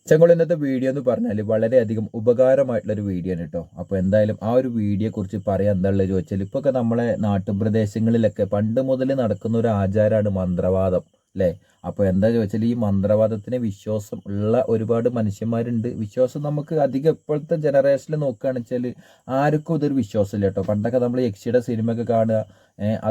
ചങ്കൾ ഇന്നത്തെ വീഡിയോ എന്ന് പറഞ്ഞാൽ വളരെയധികം ഉപകാരമായിട്ടുള്ളൊരു വീഡിയോ ആണ് കേട്ടോ. അപ്പോൾ എന്തായാലും ആ ഒരു വീഡിയോയെ കുറിച്ച് പറയാൻ എന്താണെന്ന് ചോദിച്ചാൽ, ഇപ്പോൾ ഒക്കെ നമ്മളെ നാട്ടുപ്രദേശങ്ങളിലൊക്കെ പണ്ട് മുതൽ നടക്കുന്ന ഒരു ആചാരമാണ് മന്ത്രവാദം, അല്ലേ? അപ്പോൾ എന്താ ചോദിച്ചാൽ, ഈ മന്ത്രവാദത്തിന് വിശ്വാസം ഉള്ള ഒരുപാട് മനുഷ്യന്മാരുണ്ട്. വിശ്വാസം നമുക്ക് അധികം ഇപ്പോഴത്തെ ജനറേഷനിൽ നോക്കുകയാണെന്ന് വെച്ചാൽ ആർക്കും ഇതൊരു വിശ്വാസമില്ല കേട്ടോ. പണ്ടൊക്കെ നമ്മൾ യക്ഷിയുടെ സിനിമയൊക്കെ കാണുക,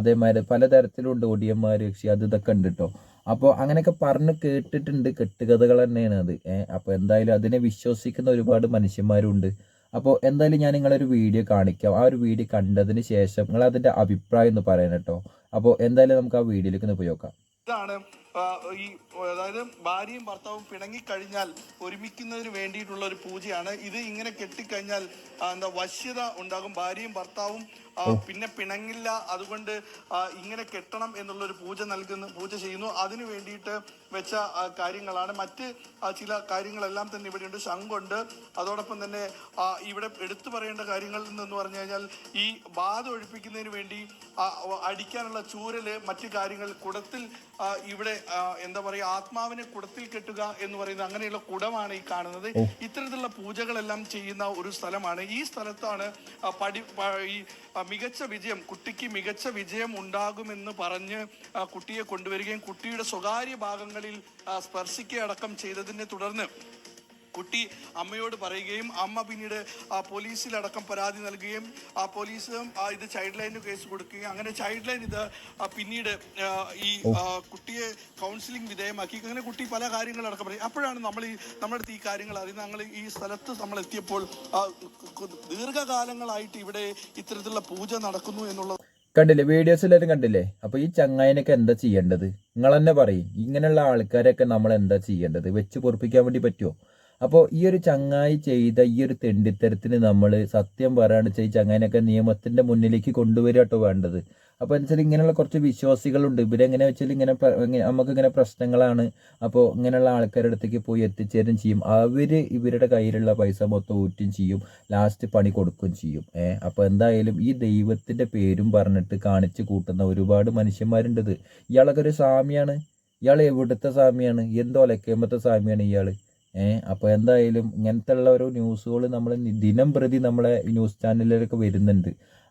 അതേമാതിരി പലതരത്തിലുണ്ട് ഒടിയന്മാർ, യക്ഷി, അത് ഇതൊക്കെ ഉണ്ട് കേട്ടോ. അപ്പോൾ അങ്ങനെയൊക്കെ പറഞ്ഞ് കേട്ടിട്ടുണ്ട്, കെട്ടുകഥകൾ തന്നെയാണ് അത്. അപ്പോൾ എന്തായാലും അതിനെ വിശ്വസിക്കുന്ന ഒരുപാട് മനുഷ്യന്മാരുണ്ട്. അപ്പോൾ എന്തായാലും ഞാൻ നിങ്ങളൊരു വീഡിയോ കാണിക്കാം. ആ ഒരു വീഡിയോ കണ്ടതിന് ശേഷം നിങ്ങൾ അതിൻ്റെ അഭിപ്രായം ഒന്ന് പറയണം കേട്ടോ. അപ്പോൾ എന്തായാലും നമുക്ക് ആ വീഡിയോയിലേക്ക് ഒന്ന് പോയി നോക്കാം. ഇതാണ് ഈ അതായത് ഭാര്യയും ഭർത്താവും പിണങ്ങിക്കഴിഞ്ഞാൽ ഒരുമിക്കുന്നതിന് വേണ്ടിയിട്ടുള്ള ഒരു പൂജയാണ് ഇത്. ഇങ്ങനെ കെട്ടിക്കഴിഞ്ഞാൽ വശ്യത ഉണ്ടാകും. ഭാര്യയും ഭർത്താവും പിന്നെ പിണങ്ങില്ല, അതുകൊണ്ട് ഇങ്ങനെ കെട്ടണം എന്നുള്ളൊരു പൂജ ചെയ്യുന്നു. അതിനു വേണ്ടിയിട്ട് വെച്ച കാര്യങ്ങളാണ്. മറ്റ് ചില കാര്യങ്ങളെല്ലാം തന്നെ ഇവിടെയുണ്ട്. ശംഖുണ്ട്. അതോടൊപ്പം തന്നെ ഇവിടെ എടുത്തു പറയേണ്ട കാര്യങ്ങൾ എന്ന് പറഞ്ഞു കഴിഞ്ഞാൽ, ഈ ബാധ ഒഴിപ്പിക്കുന്നതിന് വേണ്ടി അടിക്കാനുള്ള ചൂരല്, മറ്റു കാര്യങ്ങൾ, കുടത്തിൽ ഇവിടെ എന്താ പറയുക, ആത്മാവിനെ കുടത്തിൽ കെട്ടുക എന്ന് പറയുന്നത്, അങ്ങനെയുള്ള കുടമാണ് ഈ കാണുന്നത്. ഇത്തരത്തിലുള്ള പൂജകളെല്ലാം ചെയ്യുന്ന ഒരു സ്ഥലമാണ്. ഈ സ്ഥലത്താണ് ഈ മികച്ച വിജയം, കുട്ടിക്ക് മികച്ച വിജയം ഉണ്ടാകുമെന്ന് പറഞ്ഞ് കുട്ടിയെ കൊണ്ടുവരികയും കുട്ടിയുടെ സ്വകാര്യ ഭാഗങ്ങളിൽ സ്പർശിക്കുകയടക്കം ചെയ്തതിനെ തുടർന്ന് കുട്ടി അമ്മയോട് പറയുകയും അമ്മ പിന്നീട് പോലീസിലടക്കം പരാതി നൽകുകയും പോലീസും ഇത് ചൈൽഡ് ലൈനിന് കേസ് കൊടുക്കുകയും അങ്ങനെ ചൈൽഡ് ലൈൻ ഇത് പിന്നീട് ഈ കുട്ടിയെ കൗൺസിലിംഗ് വിധേയമാക്കി. അങ്ങനെ കുട്ടി പല കാര്യങ്ങളടക്കം പറയും. അപ്പോഴാണ് നമ്മുടെ അടുത്ത് ഈ കാര്യങ്ങൾ അറിയുന്നത്. ഞങ്ങൾ ഈ സ്ഥലത്ത് നമ്മൾ എത്തിയപ്പോൾ ദീർഘകാലങ്ങളായിട്ട് ഇവിടെ ഇത്തരത്തിലുള്ള പൂജ നടക്കുന്നു എന്നുള്ളത് കണ്ടില്ലേ, വീഡിയോസ് എല്ലാവരും കണ്ടില്ലേ? അപ്പോൾ ഈ ചങ്ങായിനൊക്കെ എന്താ ചെയ്യേണ്ടത്? നിങ്ങൾ തന്നെ പറയും. ഇങ്ങനെയുള്ള ആൾക്കാരെയൊക്കെ നമ്മൾ എന്താ ചെയ്യേണ്ടത്? വെച്ച് പൊറപ്പിക്കാൻ വേണ്ടി പറ്റുമോ? അപ്പോൾ ഈ ഒരു ചങ്ങായി ചെയ്ത ഈ ഒരു തെണ്ടിത്തരത്തിന് നമ്മൾ സത്യം പറയുകയാണെന്ന് വെച്ചാൽ ഈ ചങ്ങായിനൊക്കെ നിയമത്തിൻ്റെ മുന്നിലേക്ക് കൊണ്ടുവരിക കേട്ടോ വേണ്ടത്. അപ്പോൾ എന്ന് വെച്ചാൽ ഇങ്ങനെയുള്ള കുറച്ച് വിശ്വാസികളുണ്ട്. ഇവരെങ്ങനെ വെച്ചാൽ ഇങ്ങനെ നമുക്കിങ്ങനെ പ്രശ്നങ്ങളാണ്. അപ്പോൾ ഇങ്ങനെയുള്ള ആൾക്കാരുടെ അടുത്തേക്ക് പോയി എത്തിച്ചേരും ചെയ്യും. അവർ ഇവരുടെ കയ്യിലുള്ള പൈസ മൊത്തം ഊറ്റും ചെയ്യും, ലാസ്റ്റ് പണി കൊടുക്കുകയും ചെയ്യും. അപ്പോൾ എന്തായാലും ഈ ദൈവത്തിൻ്റെ പേരും പറഞ്ഞിട്ട് കാണിച്ച് കൂട്ടുന്ന ഒരുപാട് മനുഷ്യന്മാരുണ്ടത്. ഇയാളൊക്കെ ഒരു സ്വാമിയാണ്. ഇയാൾ എവിടുത്തെ സ്വാമിയാണ്? എന്തോ ഒലക്കേമ്പത്തെ സ്വാമിയാണ് ഇയാൾ. അപ്പോൾ എന്തായാലും ഇങ്ങനത്തെ ഉള്ള ഓരോ ന്യൂസുകൾ നമ്മൾ ദിനം പ്രതി നമ്മളെ ന്യൂസ് ചാനലിലൊക്കെ വരുന്നുണ്ട്.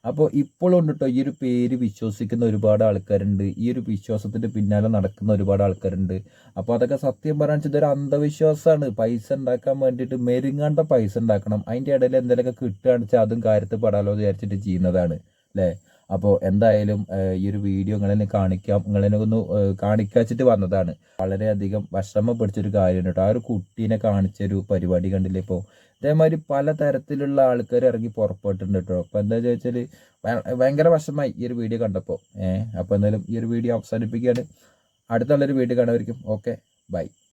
അപ്പോൾ ഇപ്പോഴും ഉണ്ട് കേട്ടോ ഈ ഒരു പേര് വിശ്വസിക്കുന്ന ഒരുപാട് ആൾക്കാരുണ്ട്. ഈ ഒരു വിശ്വാസത്തിൻ്റെ പിന്നാലെ നടക്കുന്ന ഒരുപാട് ആൾക്കാരുണ്ട്. അപ്പോൾ അതൊക്കെ സത്യം പറയാന്ന് വെച്ചാൽ ഇതൊരു അന്ധവിശ്വാസമാണ്. പൈസ ഉണ്ടാക്കാൻ വേണ്ടിയിട്ട് മെരുങ്ങാണ്ട പൈസ ഉണ്ടാക്കണം. അതിൻ്റെ ഇടയിൽ എന്തെങ്കിലുമൊക്കെ കിട്ടുകയാണെന്ന് വെച്ചാൽ അതും കാര്യത്തിൽ പെടാലോ വിചാരിച്ചിട്ട് ചെയ്യുന്നതാണ്, അല്ലേ? അപ്പോൾ എന്തായാലും ഈ ഒരു വീഡിയോ നിങ്ങളെന്നെ കാണിക്കാം, നിങ്ങളെന്നെ ഒന്ന് കാണിക്കാച്ചിട്ട് വന്നതാണ്. വളരെയധികം വിഷമം പിടിച്ചൊരു കാര്യമാണ് കേട്ടോ. ആ ഒരു കുട്ടീനെ കാണിച്ചൊരു പരിപാടി കണ്ടില്ലേ? ഇപ്പോൾ ഇതേമാതിരി പല തരത്തിലുള്ള ആൾക്കാർ ഇറങ്ങി പുറപ്പെട്ടിട്ടുണ്ട് കേട്ടോ. അപ്പോൾ എന്താ ചോദിച്ചാൽ ഭയങ്കര വിഷമമായി ഈ ഒരു വീഡിയോ കണ്ടപ്പോൾ. അപ്പോൾ എന്തായാലും ഈ ഒരു വീഡിയോ അവസാനിപ്പിക്കുകയാണ്. അടുത്തുള്ളൊരു വീഡിയോ കാണുമായിരിക്കും. Okay, by.